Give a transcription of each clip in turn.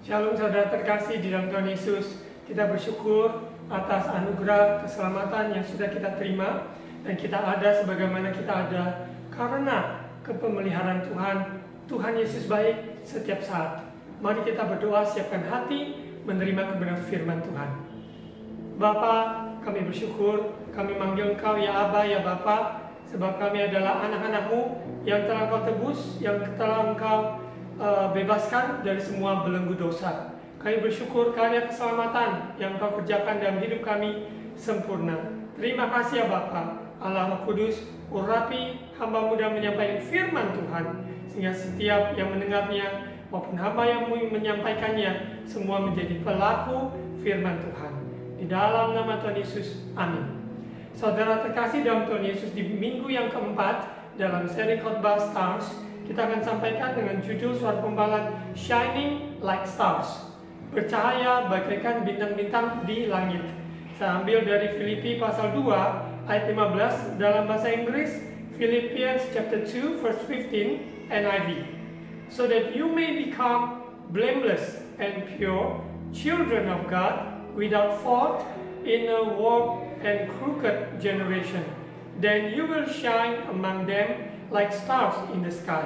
Shalom saudara terkasih di dalam Tuhan Yesus. Kita bersyukur atas anugerah keselamatan yang sudah kita terima, dan kita ada sebagaimana kita ada karena kepemeliharaan Tuhan. Tuhan Yesus baik setiap saat. Mari kita berdoa, siapkan hati menerima kebenaran firman Tuhan. Bapa, kami bersyukur, kami manggil Engkau ya Aba, ya Bapa, sebab kami adalah anak-anak-Mu yang telah Engkau tebus, yang telah Engkau bebaskan dari semua belenggu dosa. Kami bersyukur karya keselamatan yang Engkau kerjakan dalam hidup kami sempurna. Terima kasih ya Bapa. Allah Roh Kudus, urapi hamba muda menyampaikan firman Tuhan, sehingga setiap yang mendengarnya maupun hamba yang menyampaikannya semua menjadi pelaku firman Tuhan. Di dalam nama Tuhan Yesus, amin. Saudara terkasih dalam Tuhan Yesus, di minggu yang keempat dalam seri khotbah Stars, kita akan sampaikan dengan judul suara pembalat Shining Like Stars, bercahaya bagaikan bintang-bintang di langit. Saya ambil dari Filipi pasal 2 ayat 15 dalam bahasa Inggris, Philippians chapter 2 verse 15 NIV. So that you may become blameless and pure, children of God, without fault in a warped and crooked generation. Then you will shine among them like stars in the sky.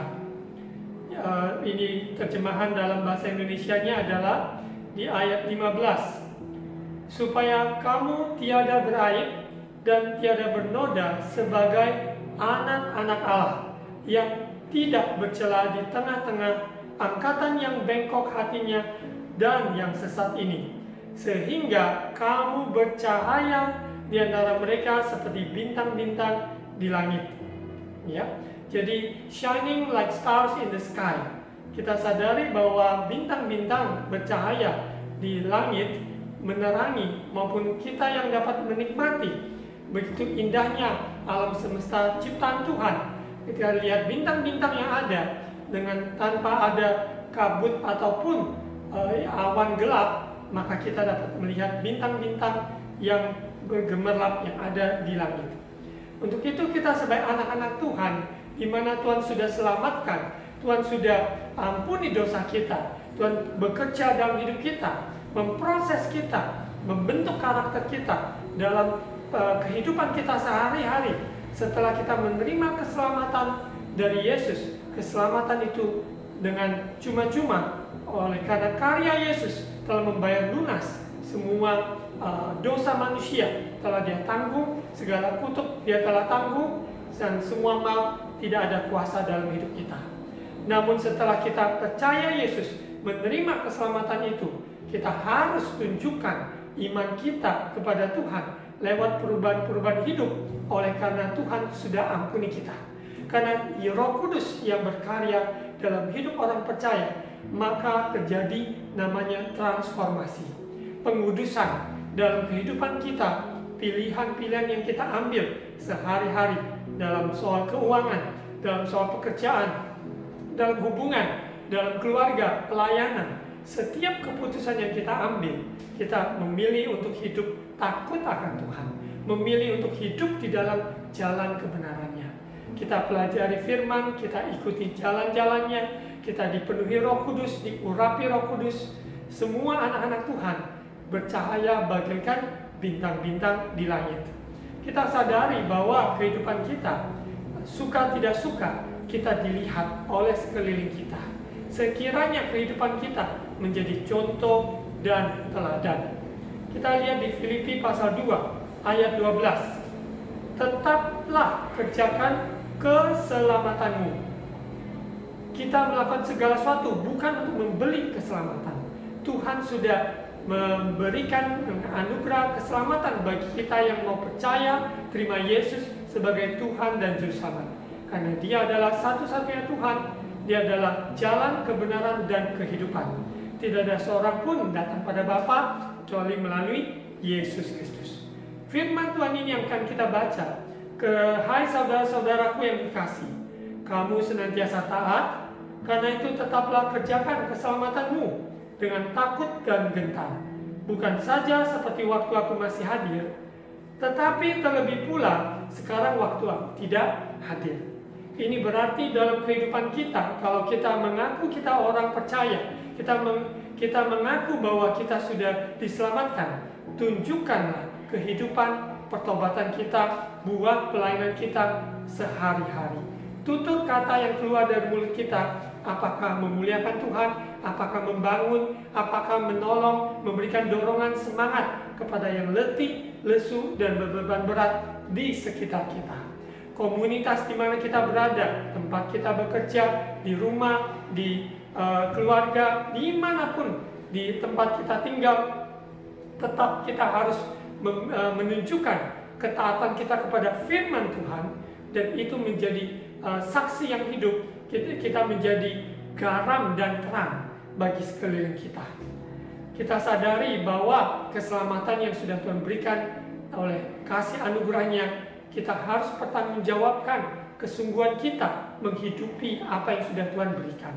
Ini terjemahan dalam bahasa Indonesianya adalah di ayat 15. Supaya kamu tiada beraib dan tiada bernoda sebagai anak-anak Allah yang tidak bercela di tengah-tengah angkatan yang bengkok hatinya dan yang sesat ini, sehingga kamu bercahaya di antara mereka seperti bintang-bintang di langit. Ya, jadi shining like stars in the sky. Kita sadari bahwa bintang-bintang bercahaya di langit menerangi, maupun kita yang dapat menikmati begitu indahnya alam semesta ciptaan Tuhan. Kita lihat bintang-bintang yang ada dengan tanpa ada kabut ataupun awan gelap, maka kita dapat melihat bintang-bintang yang bergemerlap yang ada di langit. Untuk itu kita sebagai anak-anak Tuhan, di mana Tuhan sudah selamatkan, Tuhan sudah ampuni dosa kita, Tuhan bekerja dalam hidup kita, memproses kita, membentuk karakter kita dalam kehidupan kita sehari-hari. Setelah kita menerima keselamatan dari Yesus, keselamatan itu dengan cuma-cuma oleh karena karya Yesus telah membayar lunas semua dosa manusia, telah Dia tanggung, segala kutuk Dia telah tanggung, dan semua mal tidak ada kuasa dalam hidup kita. Namun setelah kita percaya Yesus, menerima keselamatan itu, kita harus tunjukkan iman kita kepada Tuhan lewat perubahan-perubahan hidup, oleh karena Tuhan sudah ampuni kita. Karena Roh Kudus yang berkarya dalam hidup orang percaya, maka terjadi namanya transformasi, pengudusan dalam kehidupan kita, pilihan-pilihan yang kita ambil sehari-hari dalam soal keuangan, dalam soal pekerjaan, dalam hubungan, dalam keluarga, pelayanan. Setiap keputusan yang kita ambil, kita memilih untuk hidup takut akan Tuhan, memilih untuk hidup di dalam jalan kebenarannya. Kita pelajari firman, kita ikuti jalan-jalannya, kita dipenuhi Roh Kudus, diurapi Roh Kudus. Semua anak-anak Tuhan bercahaya bagaikan bintang-bintang di langit. Kita sadari bahwa kehidupan kita, suka tidak suka, kita dilihat oleh sekeliling kita. Sekiranya kehidupan kita menjadi contoh dan teladan. Kita lihat di Filipi pasal 2 ayat 12. Tetaplah kerjakan keselamatanmu. Kita melakukan segala sesuatu bukan untuk membeli keselamatan. Tuhan sudah memberikan anugerah keselamatan bagi kita yang mau percaya, terima Yesus sebagai Tuhan dan Juru Selamat. Karena Dia adalah satu-satunya Tuhan, Dia adalah jalan, kebenaran, dan kehidupan. Tidak ada seorang pun datang pada Bapa kecuali melalui Yesus Kristus. Firman Tuhan ini yang akan kita baca. Hai saudara-saudaraku yang dikasihi, kamu senantiasa taat, karena itu tetaplah kerjakan keselamatanmu dengan takut dan gentar. Bukan saja seperti waktu aku masih hadir, tetapi terlebih pula sekarang waktu aku tidak hadir. Ini berarti dalam kehidupan kita, kalau kita mengaku kita orang percaya, kita mengaku bahwa kita sudah diselamatkan, tunjukkanlah kehidupan pertobatan kita, buah pelayanan kita sehari-hari. Tutur kata yang keluar dari mulut kita, apakah memuliakan Tuhan, apakah membangun, apakah menolong, memberikan dorongan semangat kepada yang letih, lesu, dan berbeban berat di sekitar kita. Komunitas di mana kita berada, tempat kita bekerja, di rumah, di keluarga, dimanapun di tempat kita tinggal, tetap kita harus menunjukkan ketaatan kita kepada firman Tuhan, dan itu menjadi saksi yang hidup. Kita menjadi garam dan terang bagi sekeliling kita. Kita sadari bahwa keselamatan yang sudah Tuhan berikan oleh kasih anugerahnya, kita harus bertanggungjawabkan kesungguhan kita menghidupi apa yang sudah Tuhan berikan,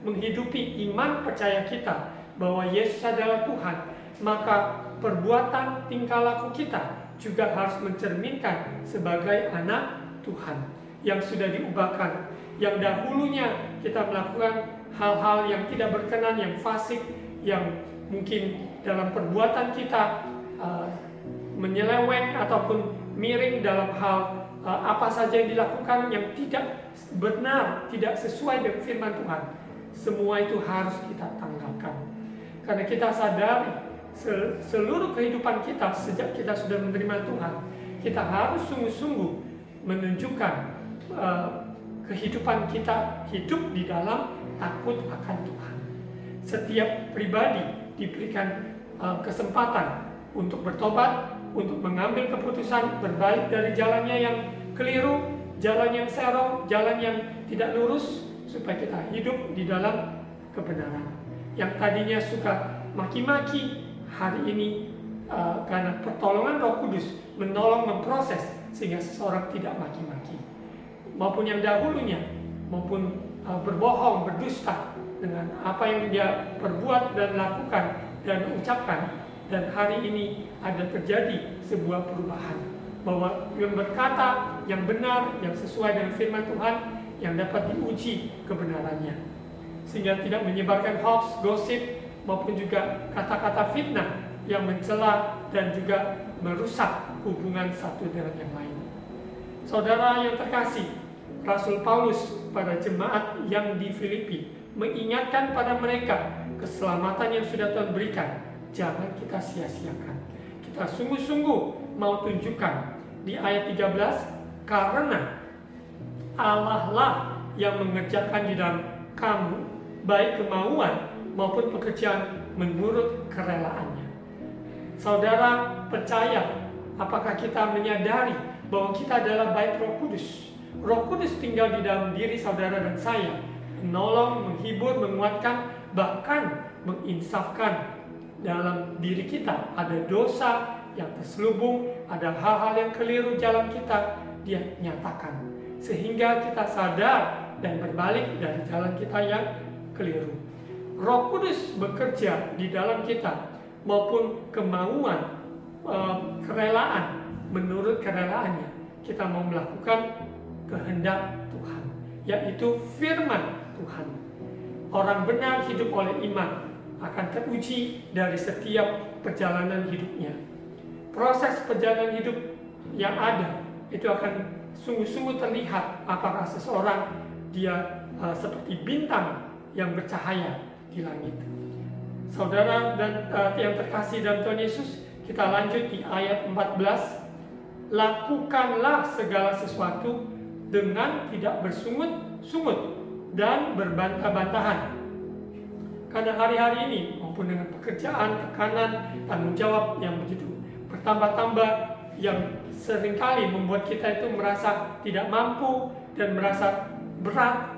menghidupi iman percaya kita bahwa Yesus adalah Tuhan. Maka perbuatan tingkah laku kita juga harus mencerminkan sebagai anak Tuhan yang sudah diubahkan. Yang dahulunya kita melakukan hal-hal yang tidak berkenan, yang fasik, yang mungkin dalam perbuatan kita menyeleweng ataupun miring dalam hal apa saja yang dilakukan yang tidak benar, tidak sesuai dengan firman Tuhan. Semua itu harus kita tanggalkan, karena kita sadari seluruh kehidupan kita sejak kita sudah menerima Tuhan, kita harus sungguh-sungguh menunjukkan kehidupan kita hidup di dalam takut akan Tuhan. Setiap pribadi diberikan kesempatan untuk bertobat, untuk mengambil keputusan berbalik dari jalannya yang keliru, jalan yang serong, jalan yang tidak lurus, supaya kita hidup di dalam kebenaran. Yang tadinya suka maki-maki, hari ini karena pertolongan Roh Kudus menolong, memproses sehingga seseorang tidak maki-maki. Maupun yang dahulunya, maupun berbohong, berdusta dengan apa yang dia perbuat dan lakukan dan ucapkan, dan hari ini ada terjadi sebuah perubahan, bahwa yang berkata yang benar, yang sesuai dengan firman Tuhan, yang dapat diuji kebenarannya, sehingga tidak menyebarkan hoax, gosip, maupun juga kata-kata fitnah yang mencela dan juga merusak hubungan satu dengan yang lain. Saudara yang terkasih, Rasul Paulus pada jemaat yang di Filipi mengingatkan pada mereka keselamatan yang sudah Tuhan berikan. Jangan kita sia-siakan. Kita sungguh-sungguh mau tunjukkan di ayat 13, karena Allah lah yang mengerjakan di dalam kamu baik kemauan maupun pekerjaan menurut kerelaannya. Saudara percaya, apakah kita menyadari bahwa kita adalah bait Roh Kudus? Roh Kudus tinggal di dalam diri saudara dan saya, menolong, menghibur, menguatkan, bahkan menginsafkan dalam diri kita. Ada dosa yang terselubung, ada hal-hal yang keliru jalan kita, dia nyatakan, sehingga kita sadar dan berbalik dari jalan kita yang keliru. Roh Kudus bekerja di dalam kita, maupun kemauan, kerelaan, menurut kerelaannya kita mau melakukan kehendak Tuhan, yaitu firman Tuhan. Orang benar hidup oleh iman akan teruji dari setiap perjalanan hidupnya. Proses perjalanan hidup yang ada itu akan sungguh-sungguh terlihat apakah seseorang dia seperti bintang yang bercahaya di langit. Saudara dan yang terkasih dalam Tuhan Yesus, kita lanjut di ayat 14. Lakukanlah segala sesuatu dengan tidak bersungut-sungut dan berbantah-bantahan. Karena hari-hari ini maupun dengan pekerjaan, tekanan, tanggung jawab yang begitu bertambah-tambah, yang seringkali membuat kita itu merasa tidak mampu dan merasa berat.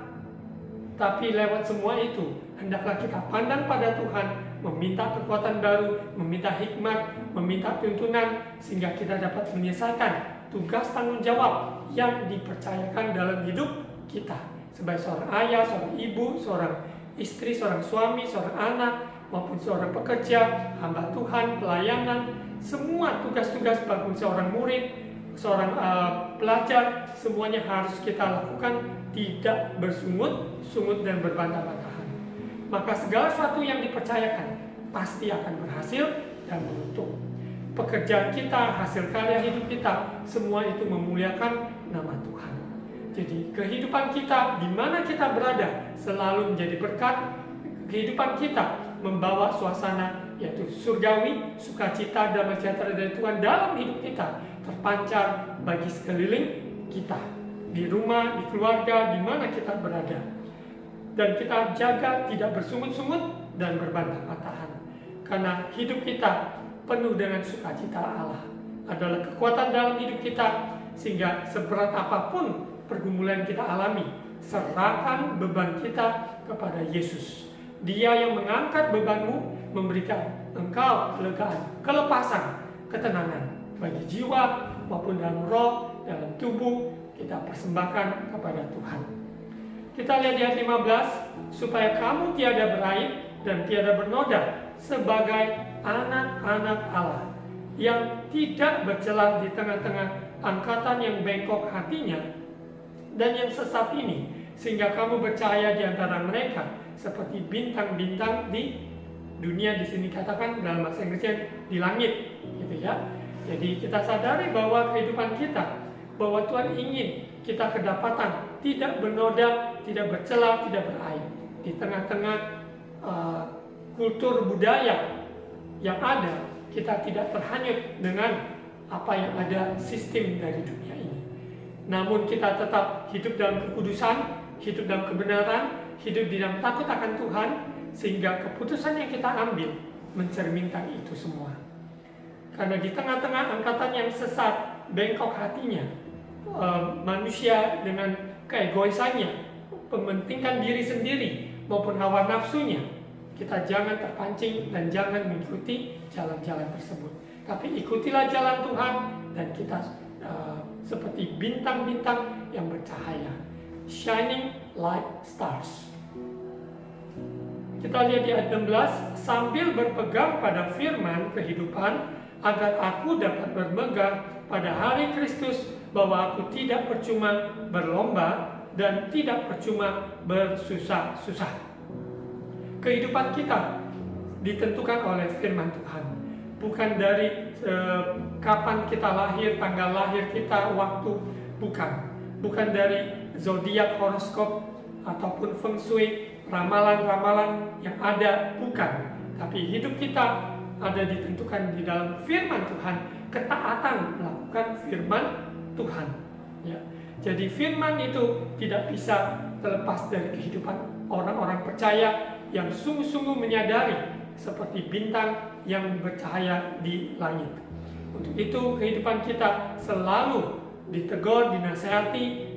Tapi lewat semua itu, hendaklah kita pandang pada Tuhan, meminta kekuatan baru, meminta hikmat, meminta tuntunan, sehingga kita dapat menyelesaikan tugas tanggung jawab yang dipercayakan dalam hidup kita. Sebagai seorang ayah, seorang ibu, seorang istri, seorang suami, seorang anak, maupun seorang pekerja, hamba Tuhan, pelayanan, semua tugas-tugas bagi seorang murid, seorang pelajar, semuanya harus kita lakukan tidak bersungut-sungut dan berbantah-bantahan. maka segala sesuatu yang dipercayakan pasti akan berhasil dan beruntung. Pekerjaan kita, hasil karya hidup kita, semua itu memuliakan nama Tuhan. Jadi kehidupan kita, di mana kita berada, selalu menjadi berkat. Kehidupan kita membawa suasana yaitu surgawi, sukacita, damai sejahtera dari Tuhan dalam hidup kita terpancar bagi sekeliling kita, di rumah, di keluarga, di mana kita berada. Dan kita jaga tidak bersungut-sungut dan berbantah-bantahan, karena hidup kita penuh dengan sukacita Allah adalah kekuatan dalam hidup kita, sehingga seberat apapun pergumulan kita alami, serahkan beban kita kepada Yesus. Dia yang mengangkat bebanmu, memberikan engkau kelegaan, kelepasan, ketenangan bagi jiwa maupun dalam roh, dalam tubuh. Kita persembahkan kepada Tuhan. Kita lihat di ayat 15, supaya kamu tiada beraib dan tiada bernoda sebagai anak-anak Allah yang tidak bercelah di tengah-tengah angkatan yang bengkok hatinya dan yang sesat ini, sehingga kamu bercahaya di antara mereka seperti bintang-bintang di dunia. Di sini katakan dalam bahasa Inggrisnya di langit, gitu ya. Jadi kita sadari bahwa kehidupan kita, bahwa Tuhan ingin kita kedapatan tidak bernoda, tidak bercela, tidak beraib di tengah-tengah kultur budaya yang ada. Kita tidak terhanyut dengan apa yang ada sistem dari dunia ini, namun kita tetap hidup dalam kekudusan, hidup dalam kebenaran, hidup di dalam takut akan Tuhan, sehingga keputusan yang kita ambil mencerminkan itu semua. Karena di tengah-tengah angkatan yang sesat, bengkok hatinya, manusia dengan keegoisannya, mementingkan diri sendiri maupun hawa nafsunya, kita jangan terpancing dan jangan mengikuti jalan-jalan tersebut. Tapi ikutilah jalan Tuhan, dan kita seperti bintang-bintang yang bercahaya, shining like stars. Kita lihat di ayat 16, sambil berpegang pada firman kehidupan, agar aku dapat bermegah pada hari Kristus, bahwa aku tidak percuma berlomba dan tidak percuma bersusah-susah. Kehidupan kita ditentukan oleh firman Tuhan, bukan dari kapan kita lahir, tanggal lahir kita, waktu, bukan dari zodiak, horoskop, ataupun feng shui, ramalan-ramalan yang ada, bukan. Tapi hidup kita ada ditentukan di dalam firman Tuhan, ketaatan melakukan firman Tuhan, ya. Jadi firman itu tidak bisa terlepas dari kehidupan orang-orang percaya yang sungguh-sungguh menyadari seperti bintang yang bercahaya di langit. Untuk itu kehidupan kita selalu ditegur, dinasihati.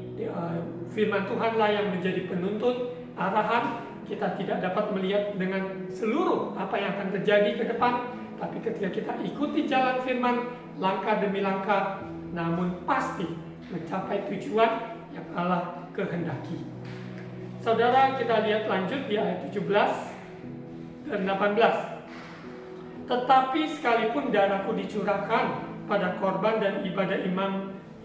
Firman Tuhanlah yang menjadi penuntun, arahan. Kita tidak dapat melihat dengan seluruh apa yang akan terjadi ke depan, tapi ketika kita ikuti jalan firman, langkah demi langkah, namun pasti mencapai tujuan yang Allah kehendaki. Saudara, kita lihat lanjut di ayat 17 dan 18. Tetapi sekalipun darahku dicurahkan pada korban dan ibadah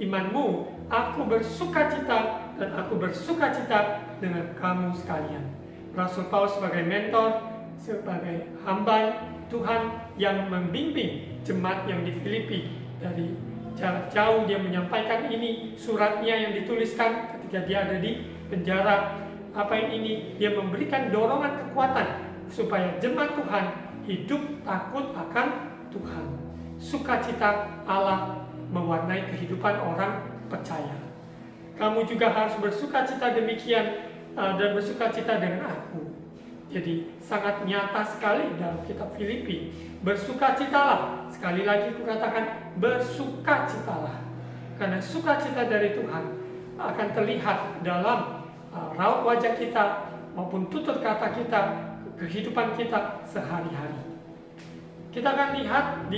imanmu, aku bersukacita dan aku bersukacita dengan kamu sekalian. Rasul Paulus sebagai mentor, sebagai hamba Tuhan yang membimbing jemaat yang di Filipi, dari jarak jauh dia menyampaikan ini, suratnya yang dituliskan ketika dia ada di penjara. Apa ini? Dia memberikan dorongan kekuatan supaya jemaat Tuhan hidup takut akan Tuhan. Sukacita Allah mewarnai kehidupan orang percaya. Kamu juga harus bersukacita demikian, dan bersukacita dengan aku. Jadi sangat nyata sekali dalam kitab Filipi. Bersukacitalah. Sekali lagi kukatakan, bersukacitalah. Karena sukacita dari Tuhan akan terlihat dalam raut wajah kita maupun tutur kata kita, kehidupan kita sehari-hari. Kita akan lihat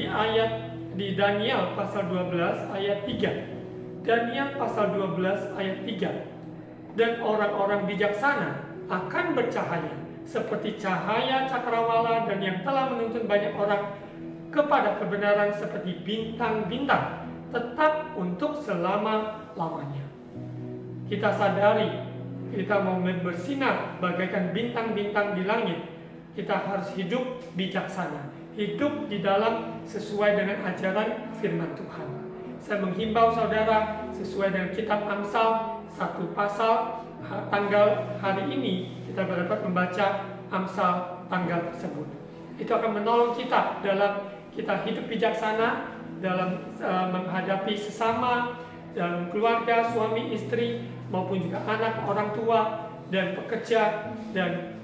di Daniel pasal 12 ayat 3. Daniel pasal 12 ayat 3. Dan orang-orang bijaksana akan bercahaya seperti cahaya cakrawala, dan yang telah menuntun banyak orang kepada kebenaran seperti bintang-bintang, tetap untuk selama-lamanya. Kita sadari kita mau bersinar bagaikan bintang-bintang di langit, kita harus hidup bijaksana, hidup di dalam sesuai dengan ajaran firman Tuhan. Saya menghimbau saudara sesuai dengan kitab Amsal 1 pasal tanggal hari ini kita dapat membaca Amsal tanggal tersebut. Itu akan menolong kita dalam kita hidup bijaksana dalam menghadapi sesama, dalam keluarga, suami, istri, maupun juga anak, orang tua, dan pekerja, dan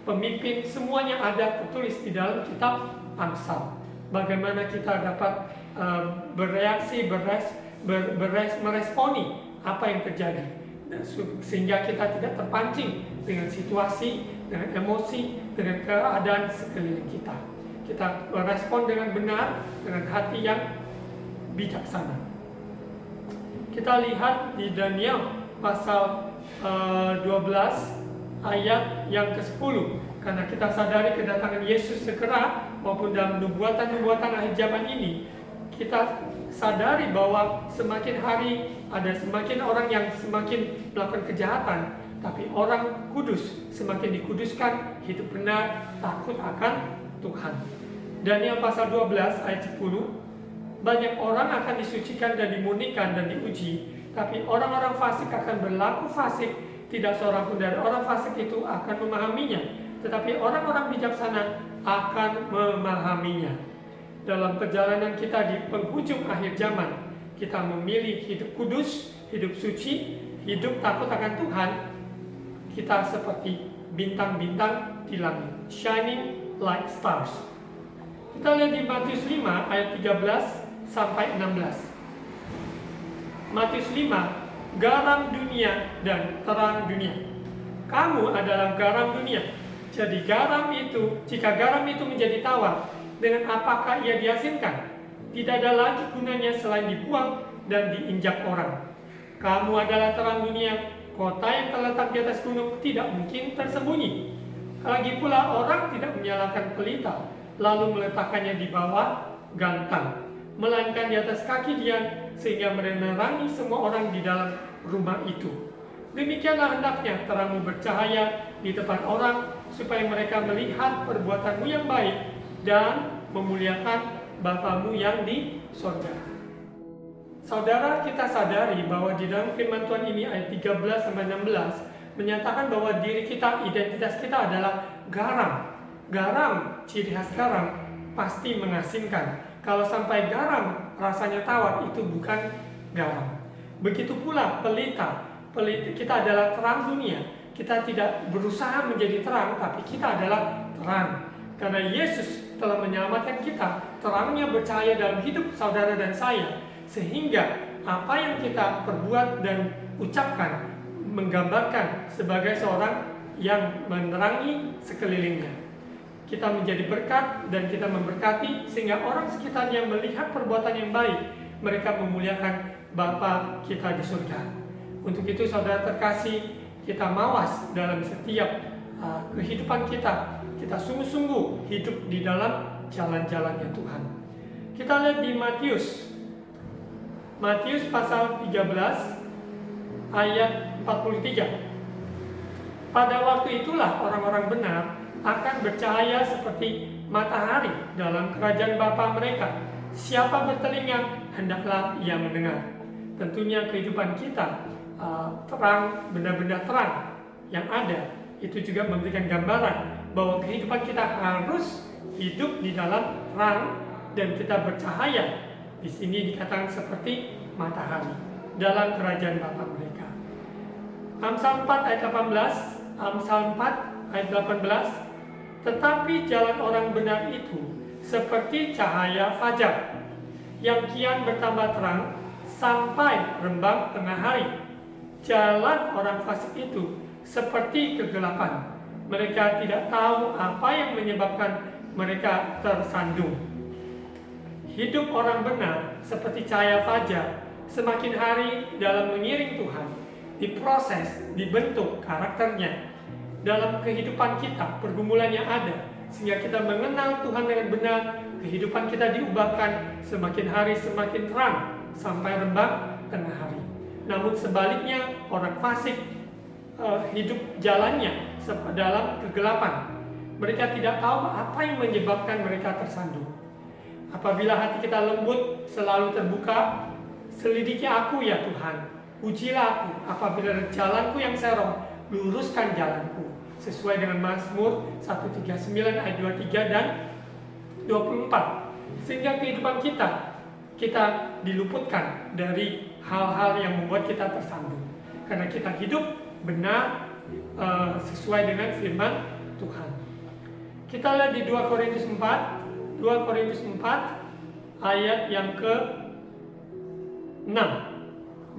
pemimpin. Semuanya ada tertulis di dalam kitab Amsal. Bagaimana kita dapat bereaksi, meresponi apa yang terjadi, sehingga kita tidak terpancing dengan situasi, dengan emosi, dengan keadaan sekeliling kita. Kita merespon dengan benar, dengan hati yang bijaksana. Kita lihat di Daniel pasal 12 ayat yang ke-10. Karena kita sadari kedatangan Yesus segera, maupun dalam nubuatan-nubuatan akhir zaman ini, kita sadari bahwa semakin hari ada semakin orang yang semakin melakukan kejahatan, tapi orang kudus semakin dikuduskan, hidup benar, takut akan Tuhan. Daniel pasal 12 ayat 10, banyak orang akan disucikan dan dimurnikan dan diuji, tapi orang-orang fasik akan berlaku fasik, tidak seorang pun dari orang fasik itu akan memahaminya, tetapi orang-orang bijaksana akan memahaminya. Dalam perjalanan kita di penghujung akhir zaman, kita memilih hidup kudus, hidup suci, hidup takut akan Tuhan. Kita seperti bintang-bintang di langit, shining like stars. Kita lihat di Matius 5 ayat 13 sampai 16. Matius 5, garam dunia dan terang dunia. Kamu adalah garam dunia. Jadi garam itu, jika garam itu menjadi tawar, dengan apakah ia diasinkan? Tidak ada lagi gunanya selain dibuang dan diinjak orang. Kamu adalah terang dunia. Kota yang terletak di atas gunung tidak mungkin tersembunyi. Lagi pula orang tidak menyalakan pelita lalu meletakkannya di bawah gantang, melainkan di atas kaki dia, sehingga menerangi semua orang di dalam rumah itu. Demikianlah hendaknya terangmu bercahaya di depan orang, supaya mereka melihat perbuatanmu yang baik dan memuliakan Bapamu yang di sorga. Saudara, kita sadari bahwa di dalam firman Tuhan ini ayat 13-16 menyatakan bahwa diri kita, identitas kita adalah garam. Garam, ciri khas garam pasti mengasinkan. Kalau sampai garam rasanya tawar, itu bukan garam. Begitu pula pelita. Kita adalah terang dunia. Kita tidak berusaha menjadi terang, tapi kita adalah terang. Karena Yesus telah menyelamatkan kita, terangnya bercahaya dalam hidup saudara dan saya, sehingga apa yang kita perbuat dan ucapkan menggambarkan sebagai seorang yang menerangi sekelilingnya. Kita menjadi berkat dan kita memberkati, sehingga orang sekitar yang melihat perbuatan yang baik, mereka memuliakan Bapa kita di surga. Untuk itu saudara terkasih, kita mawas dalam setiap kehidupan kita. Kita sungguh-sungguh hidup di dalam jalan-jalannya Tuhan. Kita lihat di Matius pasal 13 ayat 43. Pada waktu itulah orang-orang benar akan bercahaya seperti matahari dalam kerajaan Bapa mereka. Siapa bertelinga, hendaklah ia mendengar. Tentunya kehidupan kita terang, benda-benda terang yang ada, itu juga memberikan gambaran bahwa kehidupan kita harus hidup di dalam terang dan kita bercahaya. Di sini dikatakan seperti matahari dalam kerajaan Bapa mereka. Amsal 4 ayat 18, Amsal 4 ayat 18. Tetapi jalan orang benar itu seperti cahaya fajar yang kian bertambah terang sampai rembang tengah hari. Jalan orang fasik itu seperti kegelapan. Mereka tidak tahu apa yang menyebabkan mereka tersandung. Hidup orang benar seperti cahaya fajar, semakin hari dalam mengiring Tuhan, diproses, dibentuk karakternya. Dalam kehidupan kita, pergumulan yang ada, sehingga kita mengenal Tuhan dengan benar, kehidupan kita diubahkan semakin hari semakin terang sampai rembang tengah hari. Namun sebaliknya, orang fasik hidup jalannya dalam kegelapan. Mereka tidak tahu apa yang menyebabkan mereka tersandung. Apabila hati kita lembut, selalu terbuka, selidiki aku ya Tuhan, ujilah aku. Apabila jalanku yang serong, luruskan jalanku. Sesuai dengan Mazmur 139 ayat 23 dan 24. Sehingga kehidupan kita diluputkan dari hal-hal yang membuat kita tersandung. Karena kita hidup benar sesuai dengan firman Tuhan. Kita lihat di 2 Korintus 4 ayat yang ke-6.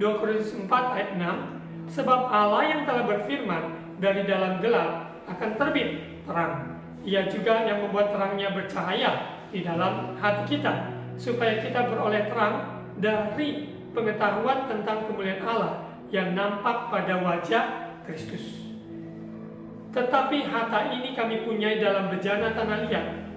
2 Korintus 4 ayat 6. Sebab Allah yang telah berfirman, dari dalam gelap akan terbit terang. Ia juga yang membuat terangnya bercahaya di dalam hati kita, supaya kita beroleh terang dari pengetahuan tentang kemuliaan Allah yang nampak pada wajah Kristus. Tetapi harta ini kami punyai dalam bejana tanah liat,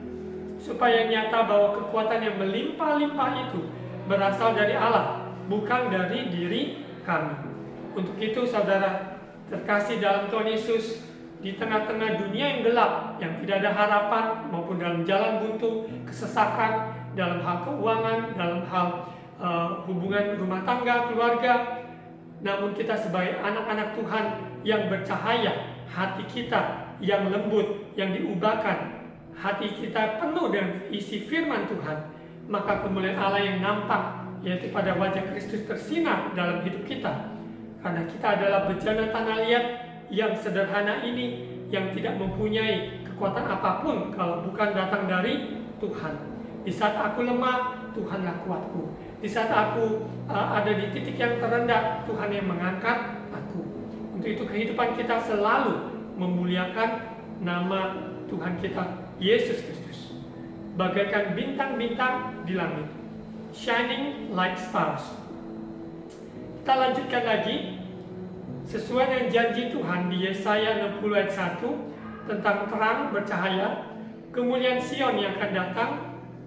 supaya nyata bahwa kekuatan yang melimpah-limpah itu berasal dari Allah, bukan dari diri kami. Untuk itu saudara terkasih dalam Tuhan Yesus, di tengah-tengah dunia yang gelap, yang tidak ada harapan, maupun dalam jalan buntu, kesesakan, dalam hal keuangan, dalam hal hubungan rumah tangga, keluarga, namun kita sebagai anak-anak Tuhan yang bercahaya, hati kita yang lembut, yang diubahkan, hati kita penuh dengan isi firman Tuhan, maka kemuliaan Allah yang nampak, yaitu pada wajah Kristus tersinar dalam hidup kita. Karena kita adalah bejana tanah liat yang sederhana ini, yang tidak mempunyai kekuatan apapun kalau bukan datang dari Tuhan. Di saat aku lemah, Tuhanlah kuatku. Di saat aku ada di titik yang terendah, Tuhan yang mengangkat aku. Untuk itu kehidupan kita selalu memuliakan nama Tuhan kita, Yesus Kristus. Bagaikan bintang-bintang di langit, shining like stars. Kita lanjutkan lagi. Sesuai dengan janji Tuhan di Yesaya 60 ayat 1 tentang terang bercahaya, kemuliaan Sion yang akan datang,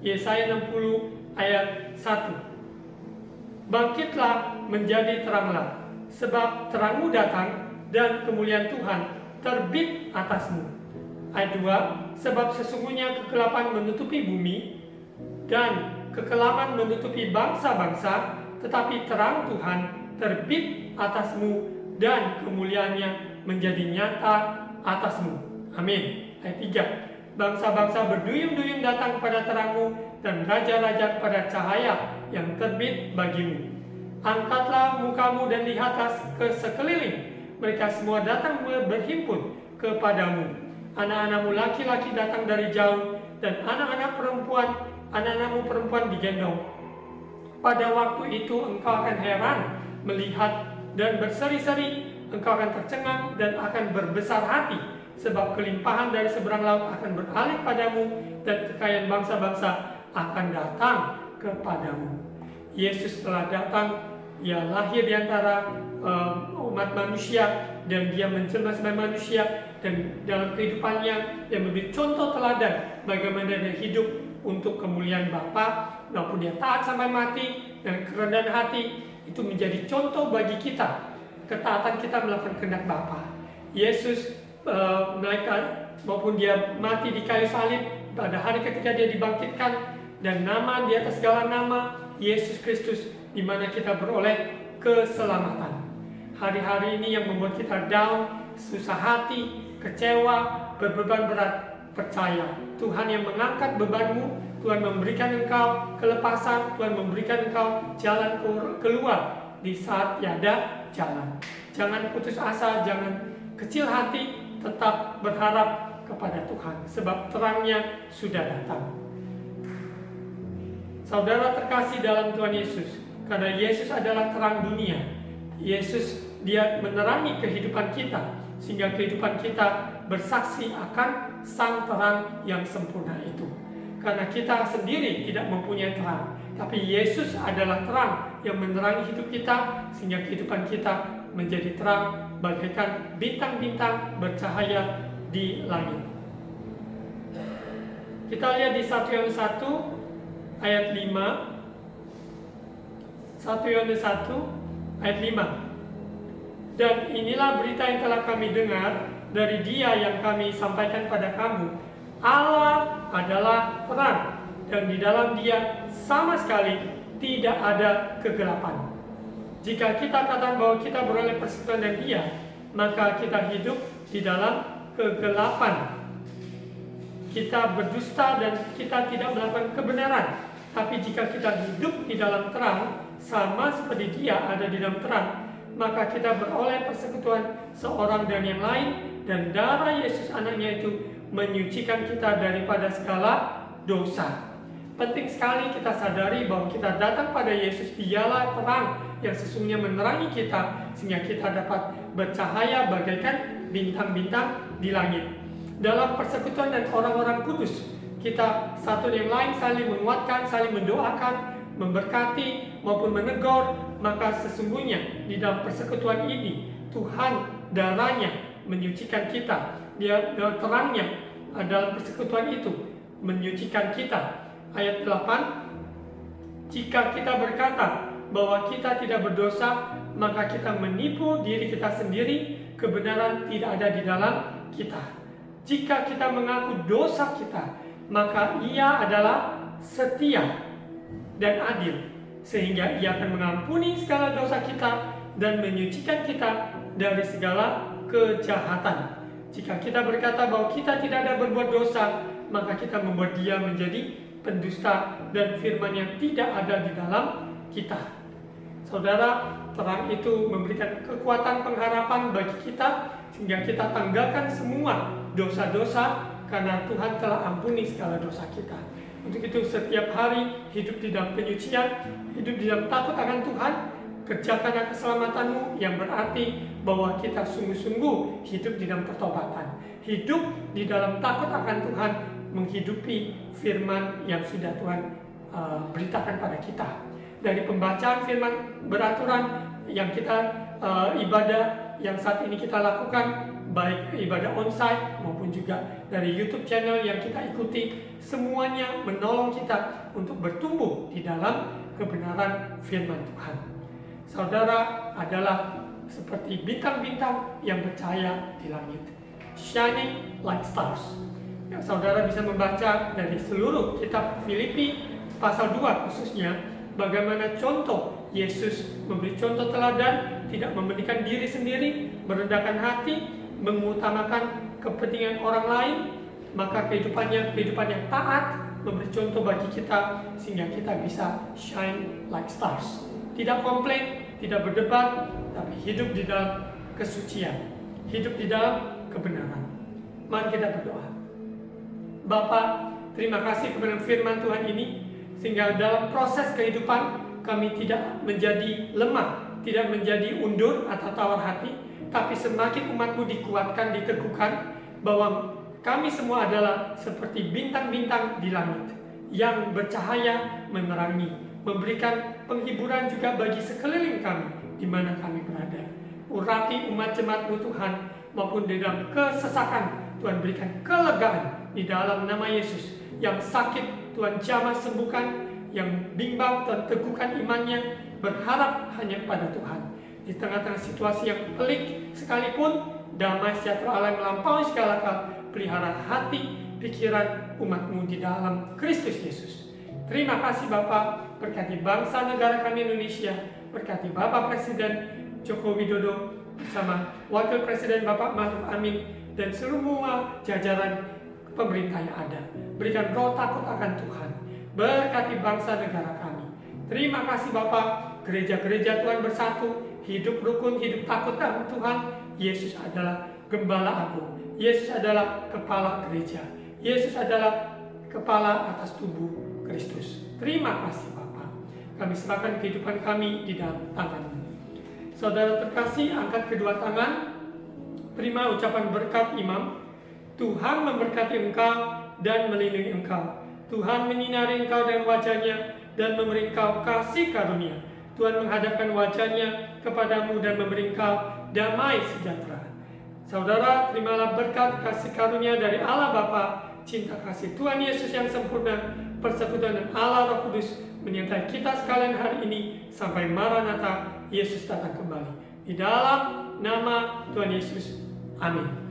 Yesaya 60 ayat 1. Bangkitlah menjadi teranglah, sebab terangmu datang dan kemuliaan Tuhan terbit atasmu. Ayat 2, sebab sesungguhnya kegelapan menutupi bumi dan kekelaman menutupi bangsa-bangsa, tetapi terang Tuhan terbit atasmu dan kemuliaannya menjadi nyata atasmu. Amin. Ayat 3. Bangsa-bangsa berduyun-duyun datang kepada terangmu, dan raja-raja kepada cahaya yang terbit bagimu. Angkatlah mukamu dan lihatlah ke sekeliling. Mereka semua datang berhimpun kepadamu. Anak-anakmu laki-laki datang dari jauh, dan anak-anakmu perempuan digendong. Pada waktu itu engkau akan heran melihat dan berseri-seri, engkau akan tercengang dan akan berbesar hati, sebab kelimpahan dari seberang laut akan beralih padamu, dan kekayaan bangsa-bangsa akan datang kepadamu. Yesus telah datang, Ia lahir di antara umat manusia, dan Dia menjelma sebagai manusia, dan dalam kehidupannya Dia memberi contoh teladan bagaimana Dia hidup untuk kemuliaan Bapa, maupun Dia taat sampai mati, dan kerendahan hati itu menjadi contoh bagi kita. Ketaatan kita melakukan kehendak Bapa. Yesus maupun Dia mati di kayu salib, pada hari ketika Dia dibangkitkan, dan nama di atas segala nama, Yesus Kristus, di mana kita beroleh keselamatan. Hari-hari ini yang membuat kita down, susah hati, kecewa, berbeban berat, percaya Tuhan yang mengangkat bebanmu. Tuhan memberikan engkau kelepasan, Tuhan memberikan engkau jalan keluar di saat tiada jalan. Jangan putus asa, jangan kecil hati, tetap berharap kepada Tuhan, sebab terangnya sudah datang. Saudara terkasih dalam Tuhan Yesus, karena Yesus adalah terang dunia. Yesus, Dia menerangi kehidupan kita, sehingga kehidupan kita bersaksi akan sang terang yang sempurna itu. Karena kita sendiri tidak mempunyai terang, tapi Yesus adalah terang yang menerangi hidup kita, sehingga kehidupan kita menjadi terang bagaikan bintang-bintang bercahaya di langit. Kita lihat di 1 Yohanes 1 ayat 5. 1 Yohanes 1 ayat 5. Dan inilah berita yang telah kami dengar dari Dia yang kami sampaikan pada kamu. Allah adalah terang, dan di dalam Dia sama sekali tidak ada kegelapan. Jika kita katakan bahwa kita beroleh persekutuan dengan Dia, maka kita hidup di dalam kegelapan. Kita berdusta dan kita tidak melakukan kebenaran. Tapi jika kita hidup di dalam terang, sama seperti Dia ada di dalam terang, maka kita beroleh persekutuan seorang dan yang lain, dan darah Yesus anaknya itu menyucikan kita daripada segala dosa. Penting sekali kita sadari bahwa kita datang pada Yesus, Dialah terang yang sesungguhnya menerangi kita, sehingga kita dapat bercahaya bagaikan bintang-bintang di langit. Dalam persekutuan dan orang-orang kudus, kita satu yang lain saling menguatkan, saling mendoakan, memberkati maupun menegur. Maka sesungguhnya di dalam persekutuan ini Tuhan darahnya menyucikan kita. Dia terangnya dalam persekutuan itu menyucikan kita. Ayat 8, jika kita berkata bahwa kita tidak berdosa, maka kita menipu diri kita sendiri, kebenaran tidak ada di dalam kita. Jika kita mengaku dosa kita, maka Ia adalah setia dan adil, sehingga Ia akan mengampuni segala dosa kita dan menyucikan kita dari segala kejahatan. Jika kita berkata bahwa kita tidak ada berbuat dosa, maka kita membuat Dia menjadi pendusta dan firman-Nya tidak ada di dalam kita. Saudara, terang itu memberikan kekuatan pengharapan bagi kita, sehingga kita tanggalkan semua dosa-dosa karena Tuhan telah ampuni segala dosa kita. Untuk itu setiap hari hidup di dalam penyucian, hidup di dalam takut akan Tuhan, kerjakanlah keselamatanmu, yang berarti bahwa kita sungguh-sungguh hidup di dalam pertobatan, hidup di dalam takut akan Tuhan, menghidupi firman yang sudah Tuhan beritakan pada kita. Dari pembacaan firman beraturan yang kita ibadah yang saat ini kita lakukan, baik ibadah onsite maupun juga dari YouTube channel yang kita ikuti, semuanya menolong kita untuk bertumbuh di dalam kebenaran firman Tuhan. Saudara adalah seperti bintang-bintang yang bercahaya di langit, shining like stars. Ya, saudara bisa membaca dari seluruh kitab Filipi pasal 2 khususnya, bagaimana contoh Yesus memberi contoh teladan, tidak mementingkan diri sendiri, merendahkan hati, mengutamakan kepentingan orang lain, maka kehidupannya kehidupan yang taat, memberi contoh bagi kita sehingga kita bisa shine like stars. Tidak komplain, tidak berdebat, tapi hidup di dalam kesucian, hidup di dalam kebenaran. Mari kita berdoa. Bapa, terima kasih kepada firman Tuhan ini, sehingga dalam proses kehidupan kami tidak menjadi lemah, tidak menjadi undur atau tawar hati, tapi semakin umat-Mu dikuatkan, diteguhkan, bahwa kami semua adalah seperti bintang-bintang di langit yang bercahaya, menerangi, memberikan penghiburan juga bagi sekeliling kami di mana kami berada. Urapi umat jemaat-Mu Tuhan, maupun di dalam kesesakan Tuhan berikan kelegaan di dalam nama Yesus. Yang sakit Tuhan jamah sembuhkan, yang bimbang Tuhan teguhkan imannya, berharap hanya kepada Tuhan. Di tengah-tengah situasi yang pelik sekalipun, damai sejahtera Allah yang melampaui segala akal, pelihara hati, pikiran umat-Mu di dalam Kristus Yesus. Terima kasih Bapa, berkati bangsa negara kami Indonesia, berkati Bapak Presiden Joko Widodo bersama Wakil Presiden Bapak Ma'ruf Amin dan semua jajaran pemerintah yang ada. Berikan roh takut akan Tuhan, berkati bangsa negara kami. Terima kasih Bapak, gereja-gereja Tuhan bersatu, hidup rukun, hidup takut akan Tuhan. Yesus adalah Gembala Agung, Yesus adalah kepala gereja, Yesus adalah kepala atas tubuh Kristus. Terima kasih Bapak, kami serahkan kehidupan kami di dalam tangan-Mu. Saudara terkasih, angkat kedua tangan, terima ucapan berkat imam. Tuhan memberkati engkau dan melindungi engkau. Tuhan menyinari engkau dengan wajah-Nya dan memberi engkau kasih karunia. Tuhan menghadapkan wajah-Nya kepadamu dan memberi engkau damai sejahtera. Saudara, terimalah berkat kasih karunia dari Allah Bapa, cinta kasih Tuhan Yesus yang sempurna, persekutuan dan Allah Roh Kudus menyertai kita sekalian hari ini sampai Maranatha, Yesus datang kembali. Di Di dalam nama Tuhan Yesus. Amin.